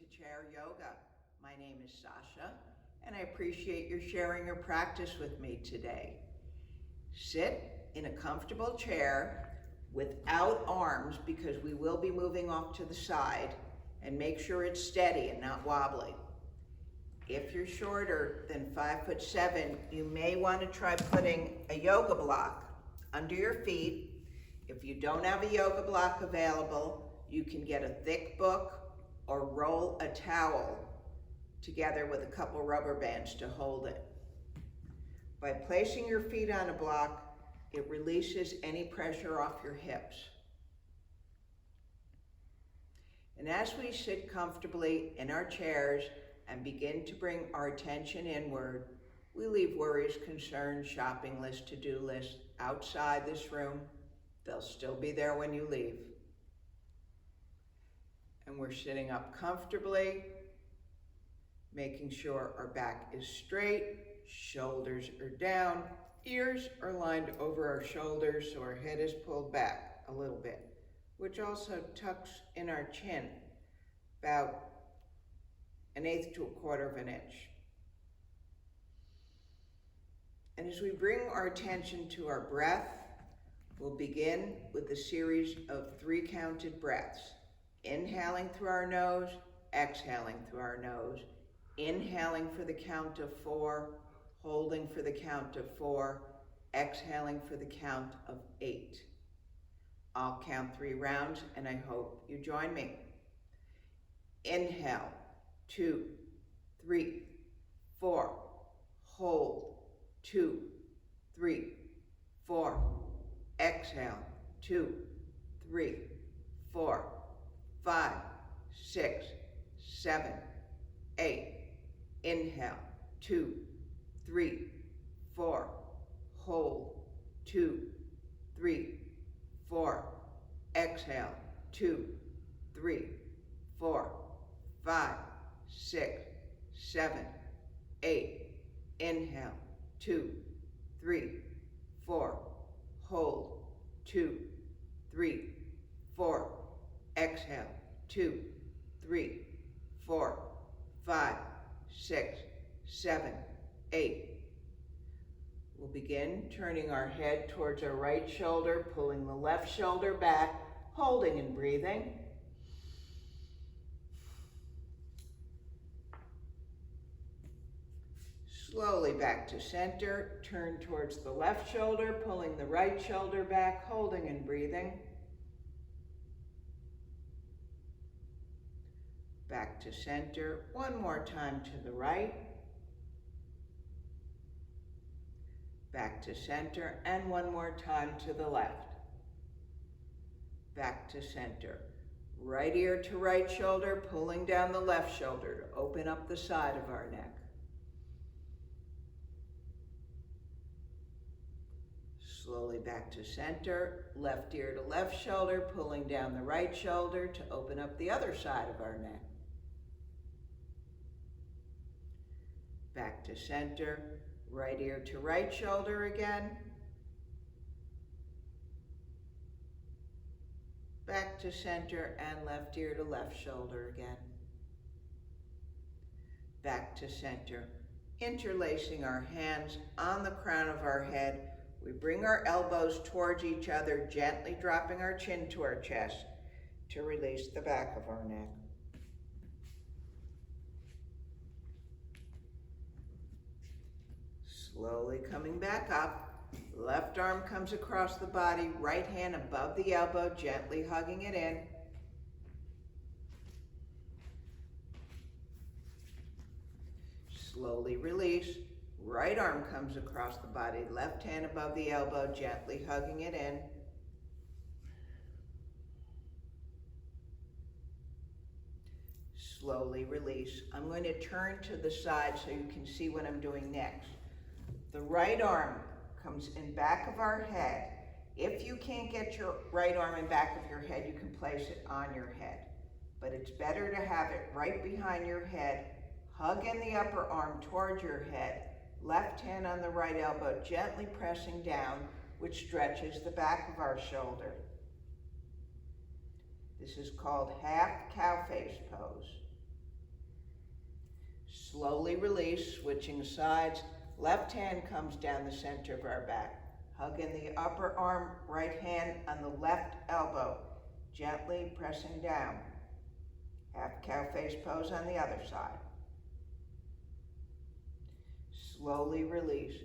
to Chair Yoga. My name is Sasha, and I appreciate your sharing your practice with me today. Sit in a comfortable chair without arms because we will be moving off to the side, and make sure it's steady and not wobbly. If you're shorter than 5'7", you may want to try putting a yoga block under your feet. If you don't have a yoga block available, you can get a thick book or roll a towel together with a couple rubber bands to hold it. By placing your feet on a block, it releases any pressure off your hips. And as we sit comfortably in our chairs and begin to bring our attention inward, we leave worries, concerns, shopping lists, to-do lists outside this room. They'll still be there when you leave. And we're sitting up comfortably, making sure our back is straight, shoulders are down, ears are lined over our shoulders so our head is pulled back a little bit, which also tucks in our chin about 1/8 to 1/4 of an inch. And as we bring our attention to our breath, we'll begin with a series of 3 counted breaths. Inhaling through our nose, exhaling through our nose. Inhaling for the count of 4, holding for the count of 4, exhaling for the count of 8. I'll count 3 rounds and I hope you join me. Inhale, 2, 3, 4. Hold, 2, 3, 4. Exhale, 2, 3, 4, 5, 6, 7, 8. Inhale, 2, 3, 4. Hold, 2, 3, 4. Exhale, 2, 3, 4, 5, 6, 7, 8. Inhale, 2, 3, 4. Hold, 2, 3, 4. Exhale, 2, 3, 4, 5, 6, 7, 8. We'll begin turning our head towards our right shoulder, pulling the left shoulder back, holding and breathing. Slowly back to center, turn towards the left shoulder, pulling the right shoulder back, holding and breathing. Back to center, one more time to the right. Back to center, and one more time to the left. Back to center. Right ear to right shoulder, pulling down the left shoulder to open up the side of our neck. Slowly back to center, left ear to left shoulder, pulling down the right shoulder to open up the other side of our neck. Back to center, right ear to right shoulder again. Back to center and left ear to left shoulder again. Back to center, interlacing our hands on the crown of our head. We bring our elbows towards each other, gently dropping our chin to our chest to release the back of our neck. Slowly coming back up, left arm comes across the body, right hand above the elbow, gently hugging it in. Slowly release, right arm comes across the body, left hand above the elbow, gently hugging it in. Slowly release. I'm going to turn to the side so you can see what I'm doing next. The right arm comes in back of our head. If you can't get your right arm in back of your head, you can place it on your head. But it's better to have it right behind your head. Hug in the upper arm towards your head. Left hand on the right elbow, gently pressing down, which stretches the back of our shoulder. This is called half cow face pose. Slowly release, switching sides. Left hand comes down the center of our back. Hug in the upper arm, right hand on the left elbow. Gently pressing down. Half cow face pose on the other side. Slowly release.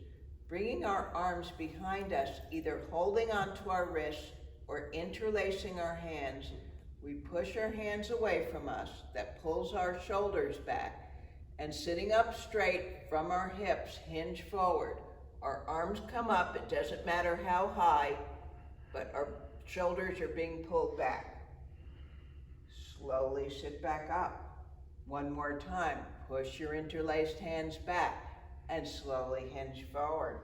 Bringing our arms behind us, either holding onto our wrists or interlacing our hands. We push our hands away from us. That pulls our shoulders back. And sitting up straight from our hips, hinge forward. Our arms come up, it doesn't matter how high, but our shoulders are being pulled back. Slowly sit back up. One more time, push your interlaced hands back and slowly hinge forward.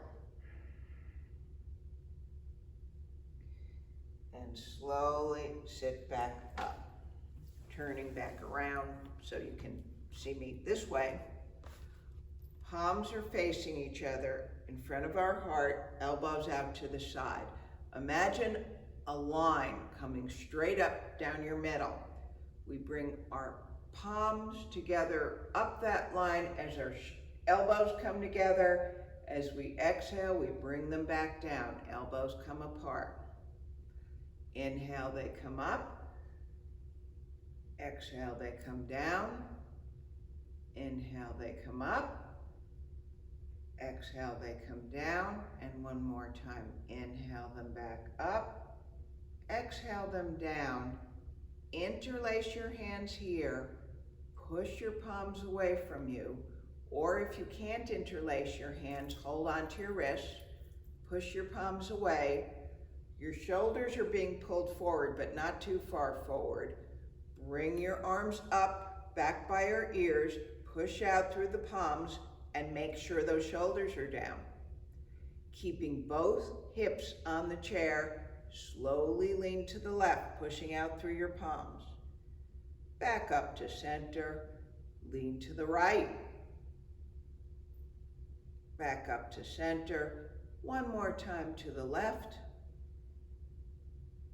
And slowly sit back up. Turning back around so you can see me this way. Palms are facing each other in front of our heart, elbows out to the side. Imagine a line coming straight up down your middle. We bring our palms together up that line as our elbows come together. As we exhale, we bring them back down. Elbows come apart. Inhale, they come up. Exhale, they come down. Inhale, they come up. Exhale, they come down. And one more time. Inhale them back up. Exhale them down. Interlace your hands here. Push your palms away from you. Or if you can't interlace your hands, hold on to your wrists. Push your palms away. Your shoulders are being pulled forward, but not too far forward. Bring your arms up, back by your ears. Push out through the palms and make sure those shoulders are down. Keeping both hips on the chair, slowly lean to the left, pushing out through your palms. Back up to center, lean to the right. Back up to center, one more time to the left.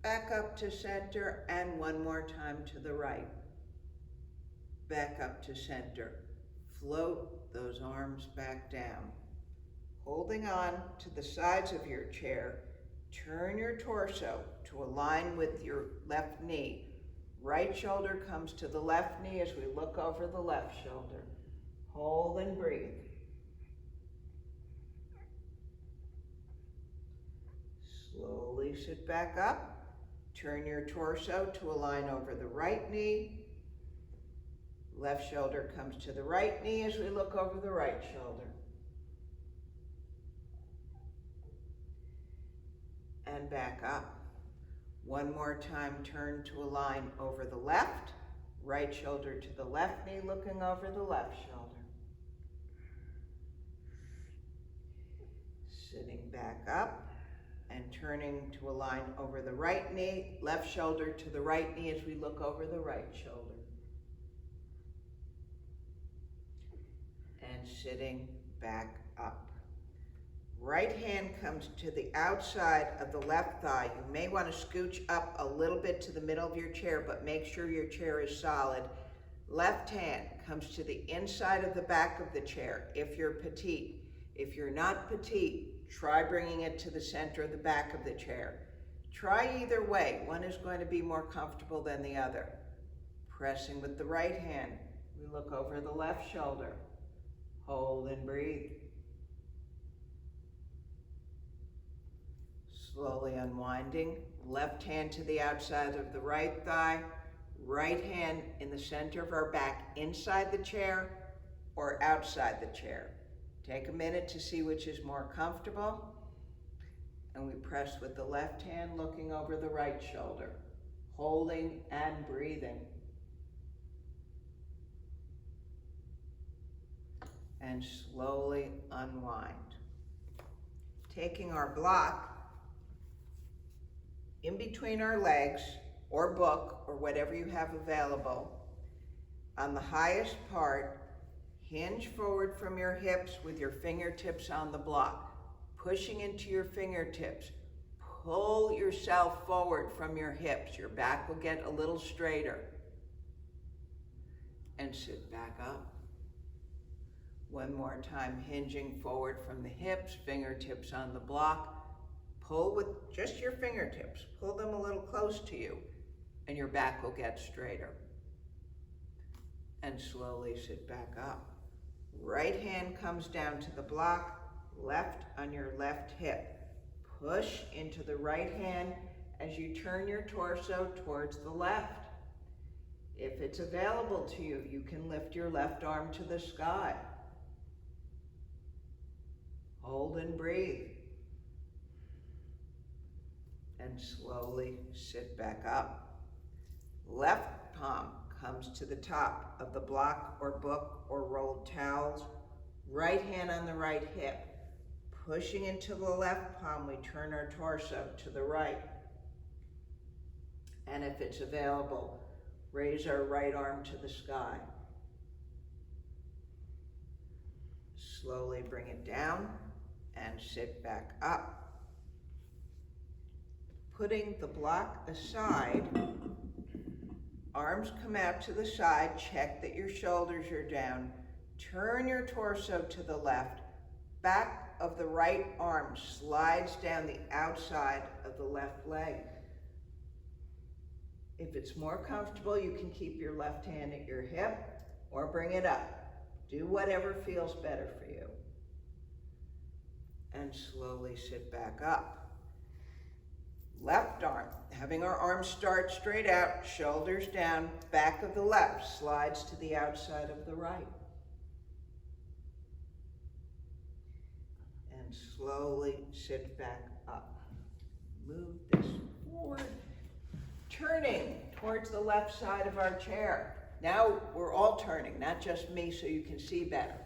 Back up to center, and one more time to the right. Back up to center. Float those arms back down. Holding on to the sides of your chair, turn your torso to align with your left knee. Right shoulder comes to the left knee as we look over the left shoulder. Hold and breathe. Slowly sit back up. Turn your torso to align over the right knee. Left shoulder comes to the right knee as we look over the right shoulder. And back up. One more time, turn to align over the left. Right shoulder to the left knee, looking over the left shoulder. Sitting back up and turning to align over the right knee, left shoulder to the right knee as we look over the right shoulder. And sitting back up. Right hand comes to the outside of the left thigh. You may want to scooch up a little bit to the middle of your chair, but make sure your chair is solid. Left hand comes to the inside of the back of the chair if you're petite. If you're not petite, try bringing it to the center of the back of the chair. Try either way. One is going to be more comfortable than the other. Pressing with the right hand, we look over the left shoulder. Hold and breathe. Slowly unwinding. Left hand to the outside of the right thigh. Right hand in the center of our back, inside the chair or outside the chair. Take a minute to see which is more comfortable. And we press with the left hand, looking over the right shoulder. Holding and breathing. And slowly unwind. Taking our block in between our legs, or book, or whatever you have available. On the highest part, hinge forward from your hips with your fingertips on the block, pushing into your fingertips. Pull yourself forward from your hips. Your back will get a little straighter. And sit back up. One more time, hinging forward from the hips, fingertips on the block. Pull with just your fingertips. Pull them a little close to you, and your back will get straighter. And slowly sit back up. Right hand comes down to the block, left on your left hip. Push into the right hand as you turn your torso towards the left. If it's available to you, you can lift your left arm to the sky. Hold and breathe. And slowly sit back up. Left palm comes to the top of the block or book or rolled towels. Right hand on the right hip. Pushing into the left palm, we turn our torso to the right. And if it's available, raise our right arm to the sky. Slowly bring it down and sit back up. Putting the block aside, arms come out to the side, check that your shoulders are down, turn your torso to the left, back of the right arm slides down the outside of the left leg. If it's more comfortable, you can keep your left hand at your hip or bring it up. Do whatever feels better for you. And slowly sit back up. Left arm, having our arms start straight out, shoulders down, back of the left slides to the outside of the right. And slowly sit back up. Move this forward. Turning towards the left side of our chair. Now we're all turning, not just me, so you can see better.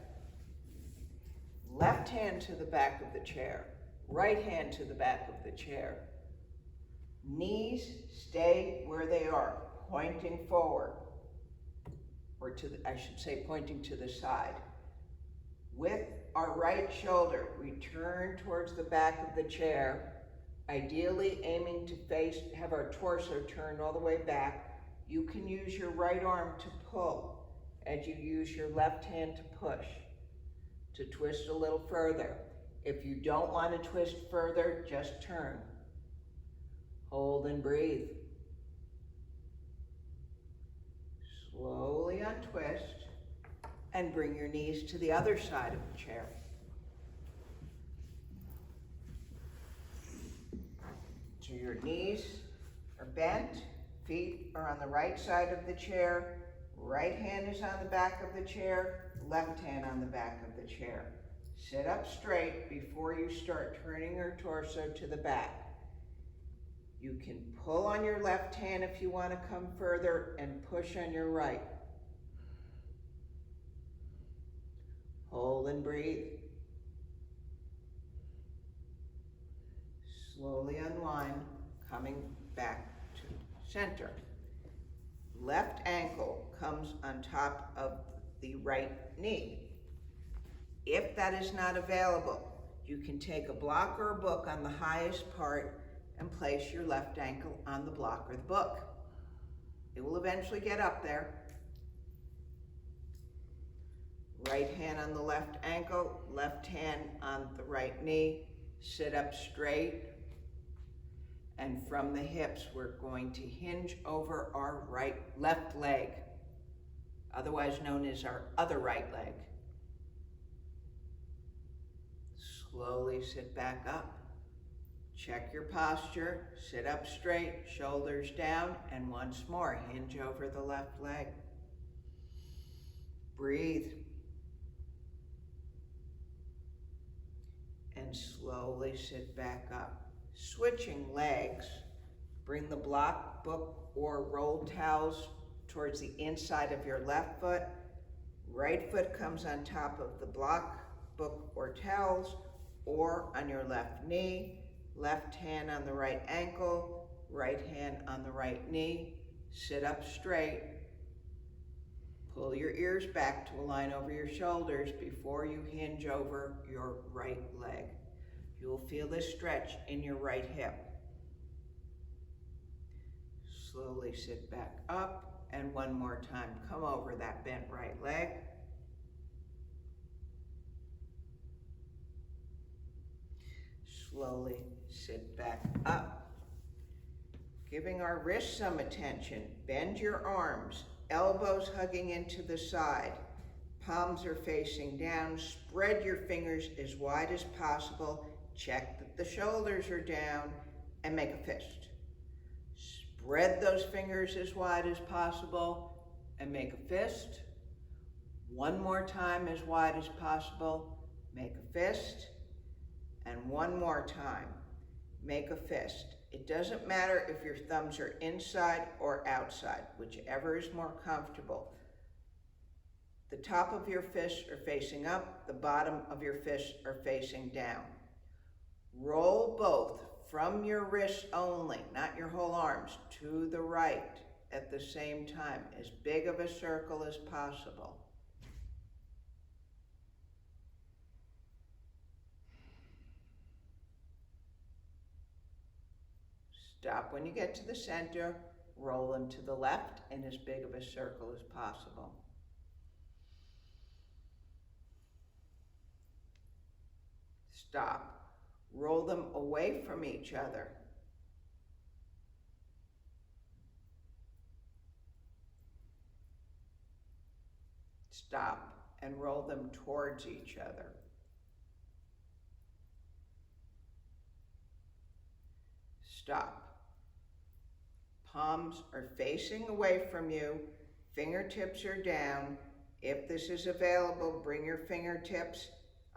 Left hand to the back of the chair. Right hand to the back of the chair. Knees stay where they are, pointing forward. Or I should say pointing to the side. With our right shoulder, we turn towards the back of the chair, ideally aiming to have our torso turned all the way back. You can use your right arm to pull as you use your left hand to push, to twist a little further. If you don't want to twist further, just turn. Hold and breathe. Slowly untwist and bring your knees to the other side of the chair. So your knees are bent, feet are on the right side of the chair, right hand is on the back of the chair, left hand on the back of the chair. Sit up straight before you start turning your torso to the back. You can pull on your left hand if you want to come further and push on your right. Hold and breathe. Slowly unwind, coming back to center. Left ankle comes on top of the right knee. If that is not available, you can take a block or a book on the highest part and place your left ankle on the block or the book. It will eventually get up there. Right hand on the left ankle, left hand on the right knee. Sit up straight. And from the hips, we're going to hinge over our left leg, otherwise known as our other right leg. Slowly sit back up. Check your posture, sit up straight, shoulders down, and once more, hinge over the left leg. Breathe. And slowly sit back up. Switching legs, bring the block, book, or rolled towels towards the inside of your left foot. Right foot comes on top of the block, book, or towels, or on your left knee. Left hand on the right ankle, right hand on the right knee. Sit up straight. Pull your ears back to align over your shoulders before you hinge over your right leg. You will feel this stretch in your right hip. Slowly sit back up, and one more time, come over that bent right leg. slowly sit back up. Giving our wrists some attention. Bend your arms, elbows hugging into the side. Palms are facing down. Spread your fingers as wide as possible. Check that the shoulders are down and make a fist. Spread those fingers as wide as possible and make a fist. One more time as wide as possible, make a fist. And one more time, make a fist. It doesn't matter if your thumbs are inside or outside, whichever is more comfortable. The top of your fists are facing up, the bottom of your fists are facing down. Roll both from your wrists only, not your whole arms, to the right at the same time, as big of a circle as possible. Stop when you get to the center, roll them to the left in as big of a circle as possible. Stop. Roll them away from each other. Stop and roll them towards each other. Stop. Palms are facing away from you, fingertips are down. If this is available, bring your fingertips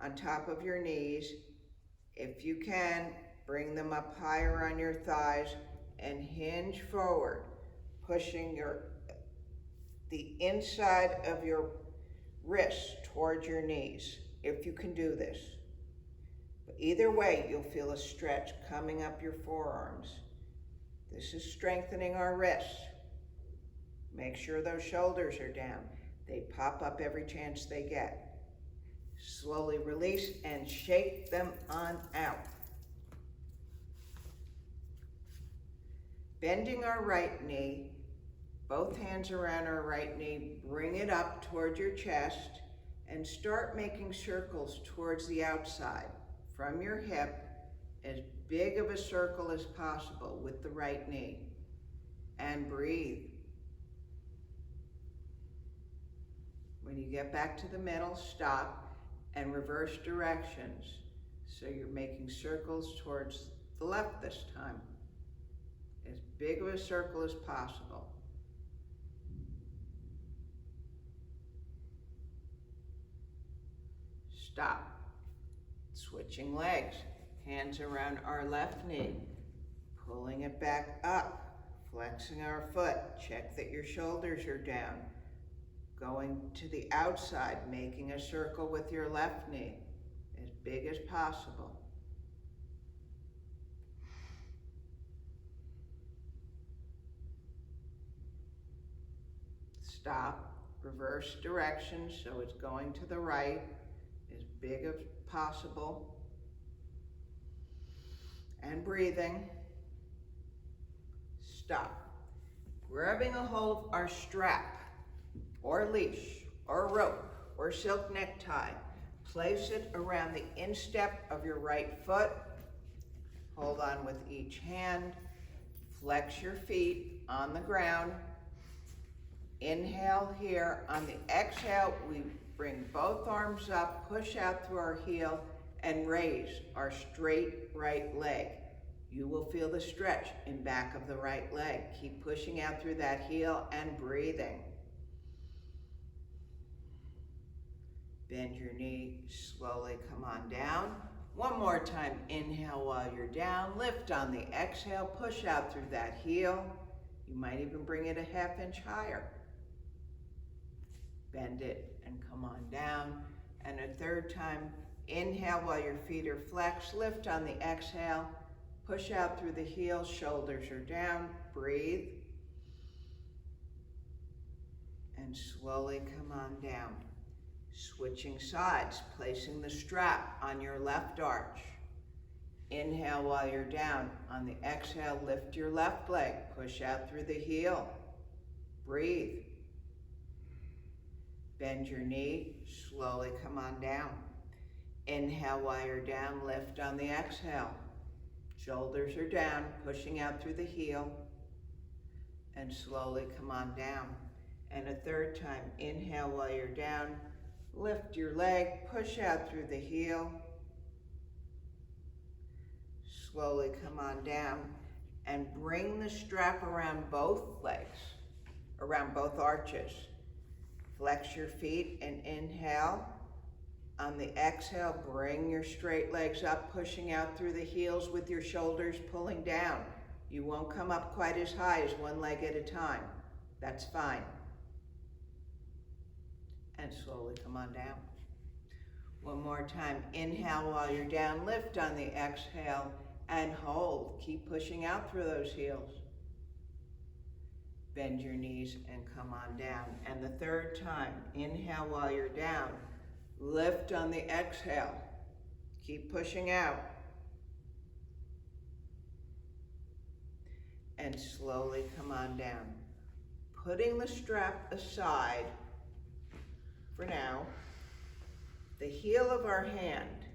on top of your knees. If you can, bring them up higher on your thighs and hinge forward, pushing the inside of your wrists towards your knees, if you can do this. But either way, you'll feel a stretch coming up your forearms. This is strengthening our wrists. Make sure those shoulders are down. They pop up every chance they get. Slowly release and shake them on out. Bending our right knee, both hands around our right knee, bring it up towards your chest and start making circles towards the outside from your hip, as big of a circle as possible with the right knee. And breathe. When you get back to the middle, stop and reverse directions. So you're making circles towards the left this time. As big of a circle as possible. Stop. Switching legs. Hands around our left knee. Pulling it back up. Flexing our foot. Check that your shoulders are down. Going to the outside, making a circle with your left knee. As big as possible. Stop, reverse direction so it's going to the right, as big as possible. And breathing. Stop. Grabbing a hold of our strap, or leash, or rope, or silk necktie. Place it around the instep of your right foot. Hold on with each hand. Flex your feet on the ground. Inhale here. On the exhale, we bring both arms up, push out through our heel, and raise our straight right leg. You will feel the stretch in back of the right leg. Keep pushing out through that heel and breathing. Bend your knee, slowly come on down. One more time, inhale while you're down. Lift on the exhale, push out through that heel. You might even bring it a ½ inch higher. Bend it and come on down. And a third time, inhale while your feet are flexed. Lift on the exhale, push out through the heel, shoulders are down. Breathe. And slowly come on down. Switching sides, placing the strap on your left arch. Inhale while you're down. On the exhale, lift your left leg, push out through the heel. Breathe. Bend your knee, slowly come on down. Inhale while you're down, lift on the exhale. Shoulders are down, pushing out through the heel, and slowly come on down. And a third time, inhale while you're down, lift your leg, push out through the heel, slowly come on down, and bring the strap around both legs, around both arches. Flex your feet and inhale. On the exhale, bring your straight legs up, pushing out through the heels with your shoulders pulling down. You won't come up quite as high as one leg at a time. That's fine. And slowly come on down. One more time. Inhale while you're down, lift on the exhale, and hold. Keep pushing out through those heels. Bend your knees and come on down. And the third time, inhale while you're down, lift on the exhale. Keep pushing out. And slowly come on down. Putting the strap aside for now, the heel of our hand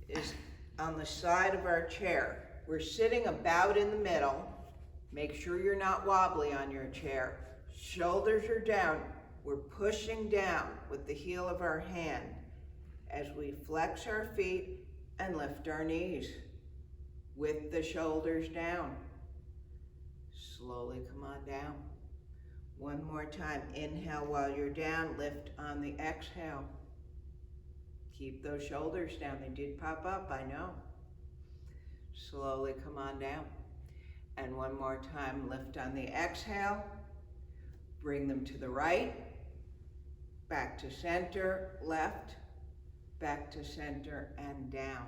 is on the side of our chair. We're sitting about in the middle. Make sure you're not wobbly on your chair. Shoulders are down. We're pushing down with the heel of our hand as we flex our feet and lift our knees with the shoulders down. Slowly come on down. One more time. Inhale while you're down. Lift on the exhale. Keep those shoulders down. They did pop up, I know. Slowly come on down. And one more time. Lift on the exhale. Bring them to the right. Back to center, left. Back to center and down.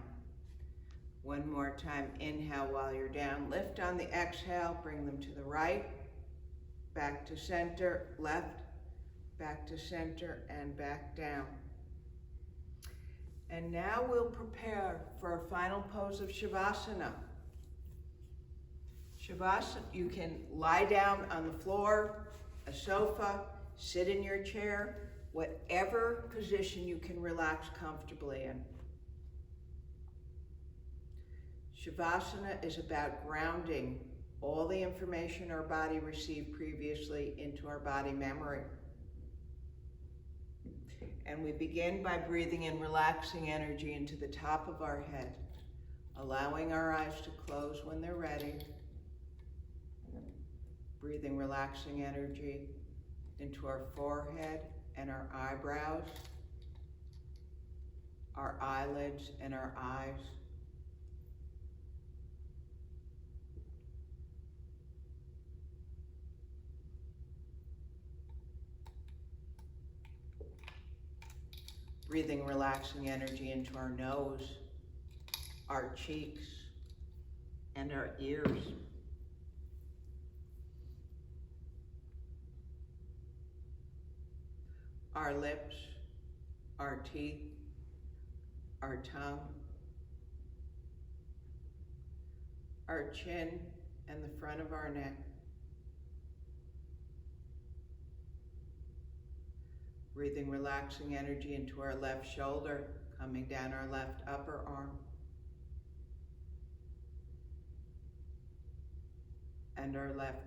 One more time. Inhale while you're down. Lift on the exhale. Bring them to the right. Back to center, left. Back to center and back down. And now we'll prepare for our final pose of Shavasana. Shavasana, you can lie down on the floor, a sofa, sit in your chair, whatever position you can relax comfortably in. Shavasana is about grounding all the information our body received previously into our body memory. And we begin by breathing in relaxing energy into the top of our head, allowing our eyes to close when they're ready. Breathing relaxing energy into our forehead and our eyebrows, our eyelids and our eyes. Breathing relaxing energy into our nose, our cheeks, and our ears. Our lips, our teeth, our tongue, our chin, and the front of our neck. Breathing relaxing energy into our left shoulder, coming down our left upper arm. And our left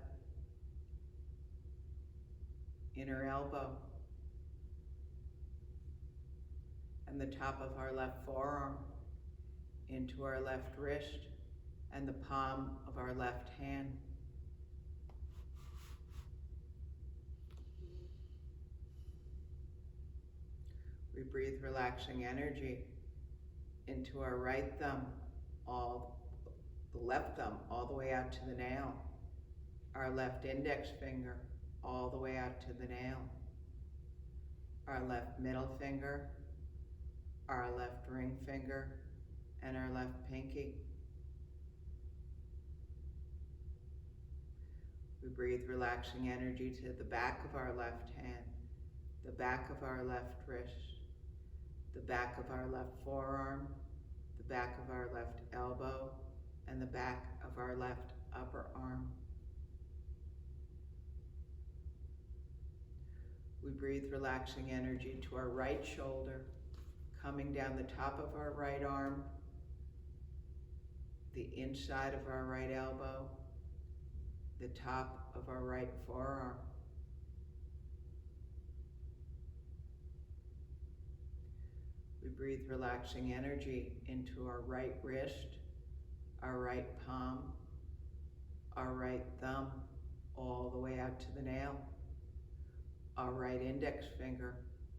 inner elbow. And the top of our left forearm into our left wrist and the palm of our left hand. We breathe relaxing energy into our right thumb, the left thumb all the way out to the nail, our left index finger all the way out to the nail, our left middle finger, our left ring finger, and our left pinky. We breathe relaxing energy to the back of our left hand, the back of our left wrist, the back of our left forearm, the back of our left elbow, and the back of our left upper arm. We breathe relaxing energy to our right shoulder, coming down the top of our right arm, the inside of our right elbow, the top of our right forearm. We breathe relaxing energy into our right wrist, our right palm, our right thumb, all the way out to the nail, our right index finger,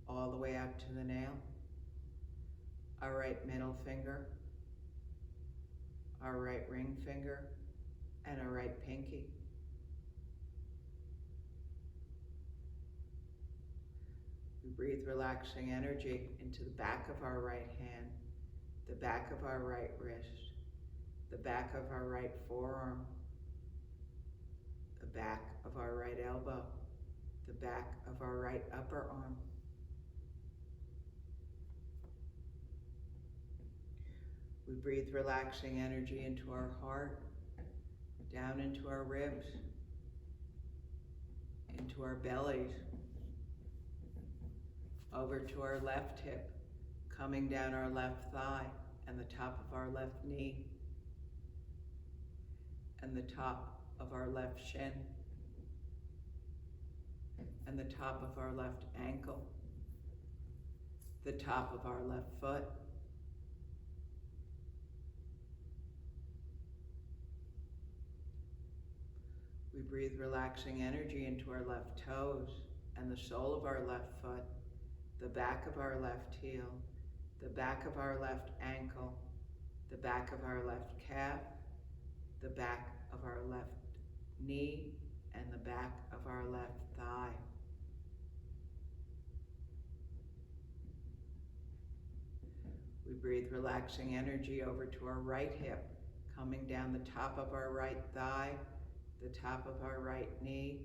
all the way out to the nail, our right middle finger, our right ring finger, and our right pinky. We breathe relaxing energy into the back of our right hand, the back of our right wrist, the back of our right forearm, the back of our right elbow, the back of our right upper arm. We breathe relaxing energy into our heart, down into our ribs, into our bellies, over to our left hip, coming down our left thigh and the top of our left knee, and the top of our left shin, and the top of our left ankle, the top of our left foot, we breathe relaxing energy into our left toes and the sole of our left foot, the back of our left heel, the back of our left ankle, the back of our left calf, the back of our left knee, and the back of our left thigh. We breathe relaxing energy over to our right hip, coming down the top of our right thigh, the top of our right knee,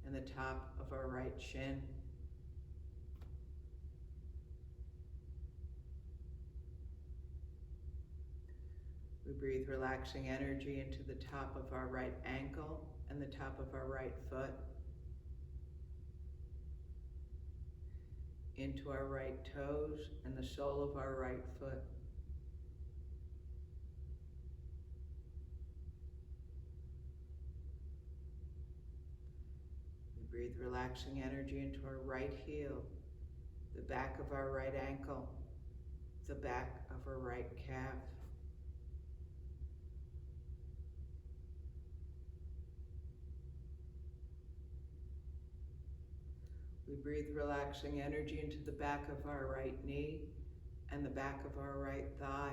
and the top of our right shin. We breathe relaxing energy into the top of our right ankle and the top of our right foot, into our right toes and the sole of our right foot. We breathe relaxing energy into our right heel, the back of our right ankle, the back of our right calf, we breathe relaxing energy into the back of our right knee and the back of our right thigh.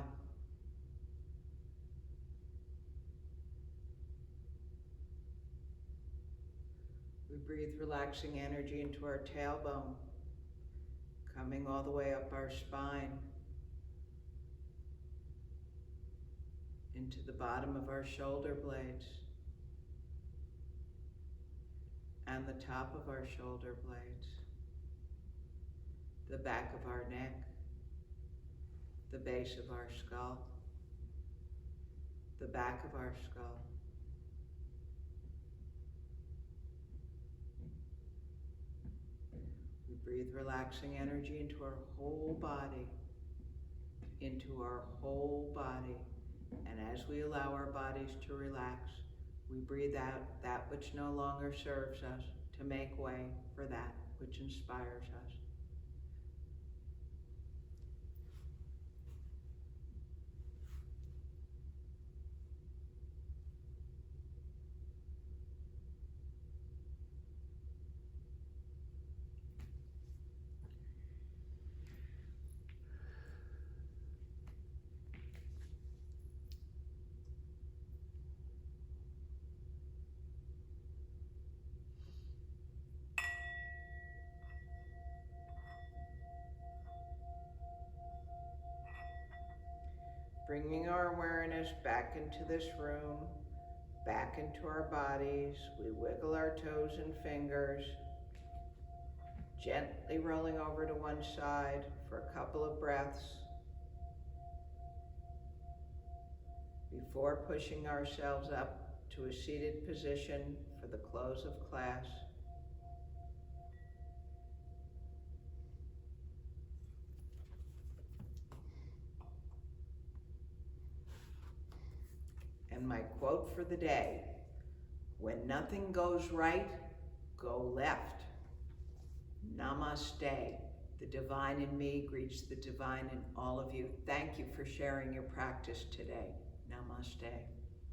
We breathe relaxing energy into our tailbone, coming all the way up our spine, into the bottom of our shoulder blades, and the top of our shoulder blades, the back of our neck, the base of our skull, the back of our skull. We breathe relaxing energy into our whole body, into our whole body. And as we allow our bodies to relax, we breathe out that which no longer serves us to make way for that which inspires us. Bringing our awareness back into this room, back into our bodies, we wiggle our toes and fingers, gently rolling over to one side for a couple of breaths before pushing ourselves up to a seated position for the close of class. And my quote for the day: when nothing goes right, go left. Namaste. The divine in me greets the divine in all of you. Thank you for sharing your practice today. Namaste.